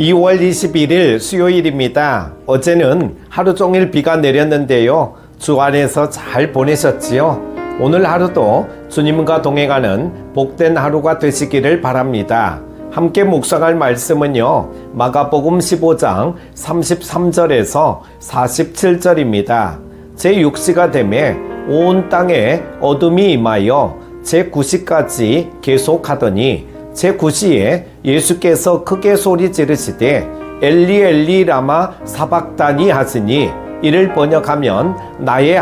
2월 21일 수요일입니다. 어제는 하루 종일 비가 내렸는데요. 주 안에서 잘 보내셨지요? 오늘 하루도 주님과 동행하는 복된 하루가 되시기를 바랍니다. 함께 묵상할 말씀은요, 마가복음 15장 33절에서 47절입니다. 제6시가 되매 온 땅에 어둠이 임하여 제9시까지 계속하더니 제9시에 예수께서 크게 소리 지르시되 엘리 엘리 라마 사박다니 하시니 이를 번역하면 나의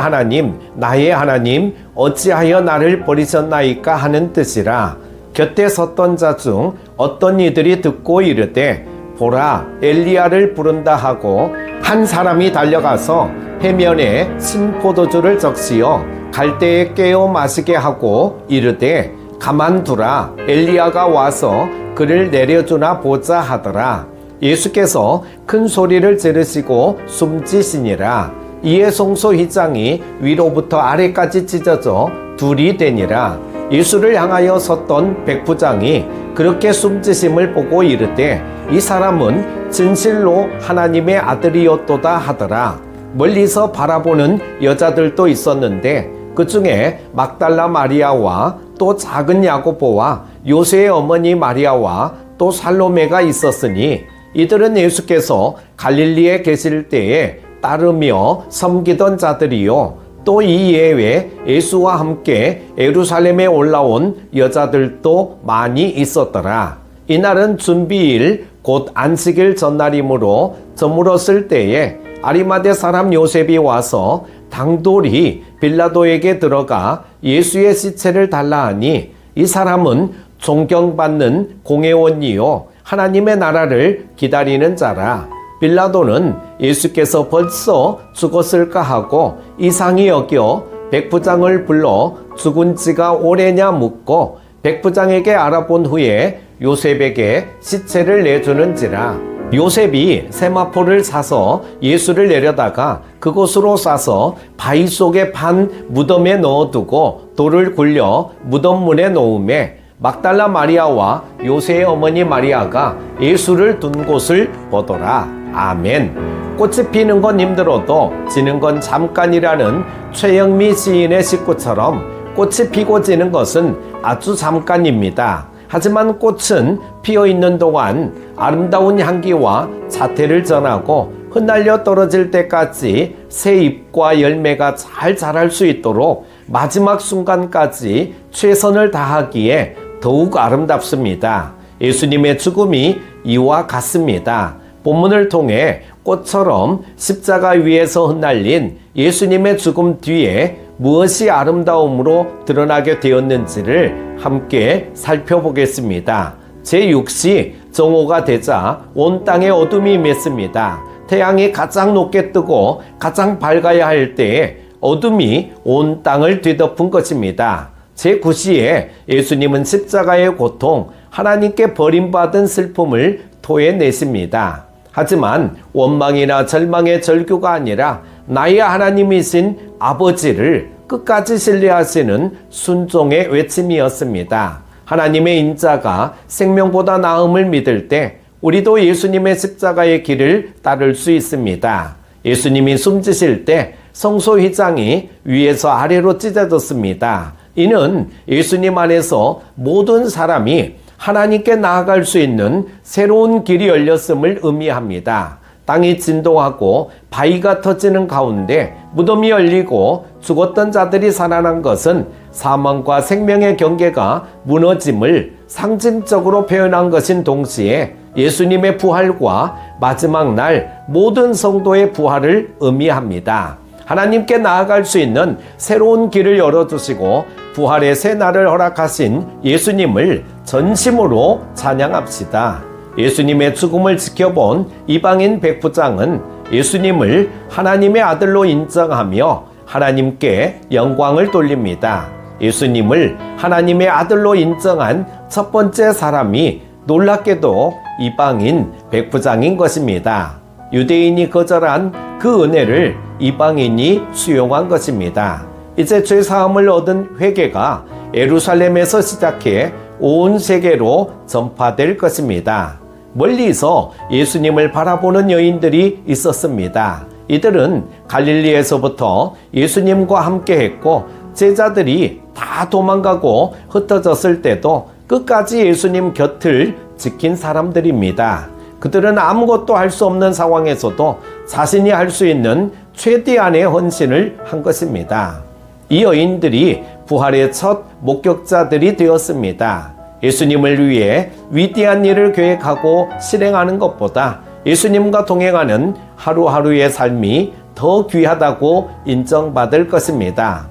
하나님 어찌하여 나를 버리셨나이까 하는 뜻이라. 곁에 섰던 자 중 어떤 이들이 듣고 이르되 보라 엘리야를 부른다 하고 한 사람이 달려가서 해면에 신 포도주를 적시어 갈대에 깨어 마시게 하고 이르되 가만두라 엘리야가 와서 그를 내려주나 보자 하더라. 예수께서 큰 소리를 지르시고 숨지시니라. 이에 송소휘장이 위로부터 아래까지 찢어져 둘이 되니라. 예수를 향하여 섰던 백부장이 그렇게 숨지심을 보고 이르되 이 사람은 진실로 하나님의 아들이었도다 하더라. 멀리서 바라보는 여자들도 있었는데 그 중에 막달라 마리아와 또 작은 야고보와 요새의 어머니 마리아와 또 살로메가 있었으니 이들은 예수께서 갈릴리에 계실 때에 따르며 섬기던 자들이요 또 이 예외에 예수와 함께 예루살렘에 올라온 여자들도 많이 있었더라. 이날은 준비일 곧 안식일 전날이므로 저물었을 때에 아리마대 사람 요셉이 와서 당돌이 빌라도에게 들어가 예수의 시체를 달라 하니 이 사람은 존경받는 공회원이요 하나님의 나라를 기다리는 자라. 빌라도는 예수께서 벌써 죽었을까 하고 이상히 여겨 백부장을 불러 죽은 지가 오래냐 묻고 백부장에게 알아본 후에 요셉에게 시체를 내주는지라. 요셉이 세마포를 사서 예수를 내려다가 그곳으로 싸서 바위 속에 판 무덤에 넣어두고 돌을 굴려 무덤 문에 놓음에 막달라 마리아와 요새의 어머니 마리아가 예수를 둔 곳을 보더라. 아멘. 꽃이 피는 건 힘들어도 지는 건 잠깐이라는 최영미 시인의 식구처럼 꽃이 피고 지는 것은 아주 잠깐입니다. 하지만 꽃은 피어있는 동안 아름다운 향기와 자태를 전하고 흩날려 떨어질 때까지 새 잎과 열매가 잘 자랄 수 있도록 마지막 순간까지 최선을 다하기에 더욱 아름답습니다. 예수님의 죽음이 이와 같습니다. 본문을 통해 꽃처럼 십자가 위에서 흩날린 예수님의 죽음 뒤에 무엇이 아름다움으로 드러나게 되었는지를 함께 살펴보겠습니다. 제6시 정오가 되자 온 땅에 어둠이 임했습니다. 태양이 가장 높게 뜨고 가장 밝아야 할 때에 어둠이 온 땅을 뒤덮은 것입니다. 제9시에 예수님은 십자가의 고통, 하나님께 버림받은 슬픔을 토해내십니다. 하지만 원망이나 절망의 절규가 아니라 나의 하나님이신 아버지를 끝까지 신뢰하시는 순종의 외침이었습니다. 하나님의 인자가 생명보다 나음을 믿을 때 우리도 예수님의 십자가의 길을 따를 수 있습니다. 예수님이 숨지실 때 성소휘장이 위에서 아래로 찢어졌습니다. 이는 예수님 안에서 모든 사람이 하나님께 나아갈 수 있는 새로운 길이 열렸음을 의미합니다. 땅이 진동하고 바위가 터지는 가운데 무덤이 열리고 죽었던 자들이 살아난 것은 사망과 생명의 경계가 무너짐을 상징적으로 표현한 것인 동시에 예수님의 부활과 마지막 날 모든 성도의 부활을 의미합니다. 하나님께 나아갈 수 있는 새로운 길을 열어주시고 부활의 새 날을 허락하신 예수님을 전심으로 찬양합시다. 예수님의 죽음을 지켜본 이방인 백부장은 예수님을 하나님의 아들로 인정하며 하나님께 영광을 돌립니다. 예수님을 하나님의 아들로 인정한 첫 번째 사람이 놀랍게도 이방인 백부장인 것입니다. 유대인이 거절한 그 은혜를 이방인이 수용한 것입니다. 이제 죄사함을 얻은 회개가 예루살렘에서 시작해 온 세계로 전파될 것입니다. 멀리서 예수님을 바라보는 여인들이 있었습니다. 이들은 갈릴리에서부터 예수님과 함께 했고 제자들이 다 도망가고 흩어졌을 때도 끝까지 예수님 곁을 지킨 사람들입니다. 그들은 아무것도 할 수 없는 상황에서도 자신이 할 수 있는 최대한의 헌신을 한 것입니다. 이 여인들이 부활의 첫 목격자들이 되었습니다. 예수님을 위해 위대한 일을 계획하고 실행하는 것보다 예수님과 동행하는 하루하루의 삶이 더 귀하다고 인정받을 것입니다.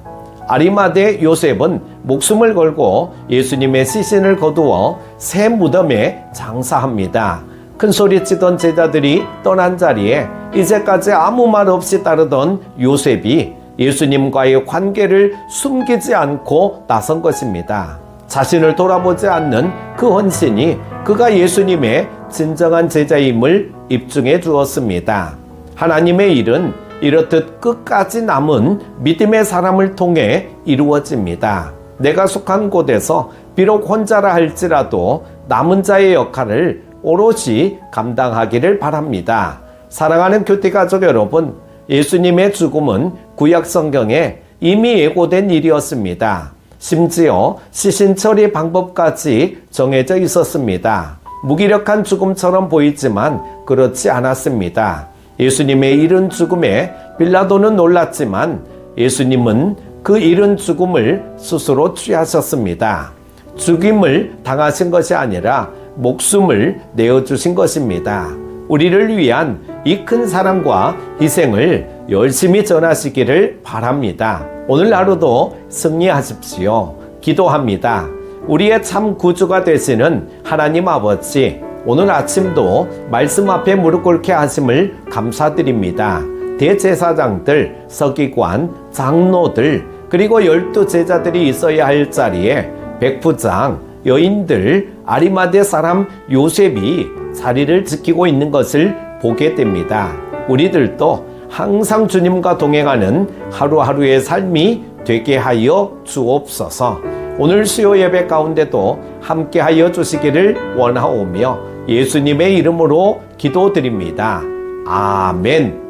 아리마대 요셉은 목숨을 걸고 예수님의 시신을 거두어 새 무덤에 장사합니다. 큰 소리치던 제자들이 떠난 자리에 이제까지 아무 말 없이 따르던 요셉이 예수님과의 관계를 숨기지 않고 나선 것입니다. 자신을 돌아보지 않는 그 헌신이 그가 예수님의 진정한 제자임을 입증해 주었습니다. 하나님의 일은 이렇듯 끝까지 남은 믿음의 사람을 통해 이루어집니다. 내가 속한 곳에서 비록 혼자라 할지라도 남은 자의 역할을 오롯이 감당하기를 바랍니다. 사랑하는 교태가족 여러분, 예수님의 죽음은 구약 성경에 이미 예고된 일이었습니다. 심지어 시신 처리 방법까지 정해져 있었습니다. 무기력한 죽음처럼 보이지만 그렇지 않았습니다. 예수님의 이른 죽음에 빌라도는 놀랐지만 예수님은 그 이른 죽음을 스스로 취하셨습니다. 죽임을 당하신 것이 아니라 목숨을 내어주신 것입니다. 우리를 위한 이 큰 사랑과 희생을 열심히 전하시기를 바랍니다. 오늘 하루도 승리하십시오. 기도합니다. 우리의 참 구주가 되시는 하나님 아버지, 오늘 아침도 말씀 앞에 무릎 꿇게 하심을 감사드립니다. 대제사장들, 서기관, 장로들, 그리고 12 제자들이 있어야 할 자리에 백부장, 여인들, 아리마대 사람 요셉이 자리를 지키고 있는 것을 보게 됩니다. 우리들도 항상 주님과 동행하는 하루하루의 삶이 되게 하여 주옵소서. 오늘 수요 예배 가운데도 함께 하여 주시기를 원하오며 예수님의 이름으로 기도드립니다. 아멘.